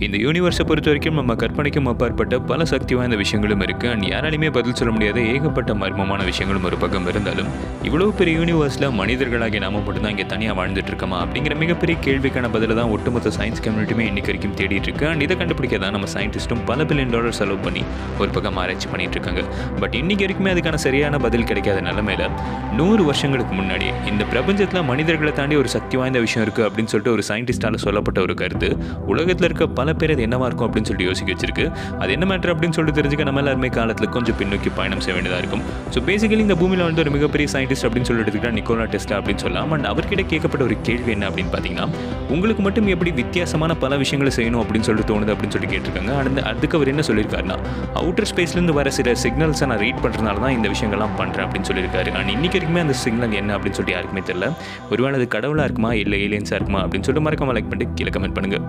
இந்த யூனிவர்ஸை பொறுத்த வரைக்கும் நம்ம கற்பனைக்கும் அப்பாற்பட்ட பல சக்தி வாய்ந்த விஷயங்களும் இருக்குது. அண்ட் யாராலையுமே பதில் சொல்ல முடியாத ஏகப்பட்ட மர்மமான விஷயங்களும் ஒரு பக்கம் இருந்தாலும், இவ்வளோ பெரிய யூனிவர்ஸில் மனிதர்களாகிய நாம மட்டும்தான் இங்கே தனியாக வாழ்ந்துட்டு இருக்கோமா அப்படிங்கிற மிகப்பெரிய கேள்விக்கான பதில தான் ஒட்டுமொத்த சயின்ஸ் கம்யூனிட்டியுமே இன்னைக்கு வரைக்கும் தேடிட்டு இருக்கு. அண்ட் இதை கண்டுபிடிக்க தான் நம்ம சயின்டிஸ்ட்டும் பல பில்லியன் டாலர் செலவு பண்ணி ஒரு பக்கம் ஆராய்ச்சி பண்ணிட்டு இருக்காங்க. பட் இன்னைக்கு வரைக்குமே அதுக்கான சரியான பதில் கிடைக்காத நிலைமையில 100 வருஷங்களுக்கு முன்னாடி இந்த பிரபஞ்சத்தில் மனிதர்களை தாண்டி ஒரு சக்தி வாய்ந்த விஷயம் இருக்குது அப்படின்னு சொல்லிட்டு ஒரு சயின்டிஸ்டால சொல்லப்பட்ட ஒரு கருத்து உலகத்தில் இருக்க பல பேர் அது என்னவா இருக்கும் அப்படின்னு சொல்லிட்டு யோசிக்க வச்சிருக்கு. அது என்ன மேட்டர் அப்படின்னு சொல்லிட்டு தெரிஞ்சுக்க நம்ம எல்லாருமே காலத்தில் கொஞ்சம் பின்னோக்கி பயணம் செய்ய வேண்டியதாக இருக்கும். ஸோ பேசிக்கலி இந்த பூமியில் வந்து ஒரு மிகப்பெரிய சயின்டிஸ்ட் அப்படின்னு சொல்லிட்டு எடுத்துக்கிட்டா நிக்கோலா டெஸ்லா அப்படின்னு சொல்லலாம். அண்ட் அவர்கிட்ட கேட்கப்பட்ட ஒரு கேள்வி என்ன அப்படின்னு பார்த்தீங்கன்னா, உங்களுக்கு மட்டும் எப்படி வித்தியாசமான பல விஷயங்களை செய்யணும் அப்படின்னு சொல்லிட்டு தோணுது அப்படின்னு சொல்லி கேட்டிருக்காங்க. அதுக்கு அவர் என்ன சொல்லியிருக்காருன்னா, அவுட்டர் ஸ்பேஸ்லேருந்து வர சில சிக்னல்ஸை நான் ரீட் பண்ணுறதுனால தான் இந்த விஷயங்கள்லாம் பண்ணுறேன் அப்படின்னு சொல்லியிருக்காரு. அண்ட் இன்னைக்கு வரைக்குமே அந்த சிக்னல் என்ன அப்படின்னு சொல்லிட்டு யாருக்குமே தெரியல. ஒருவேளை அது கடவுளாக இருக்குமா இல்லை ஏலியன்ஸாக இருக்குமா அப்படின்னு சொல்லிட்டு மறக்காம லைக் பண்ணிட்டு கீழே கமெண்ட் பண்ணுங்கள்.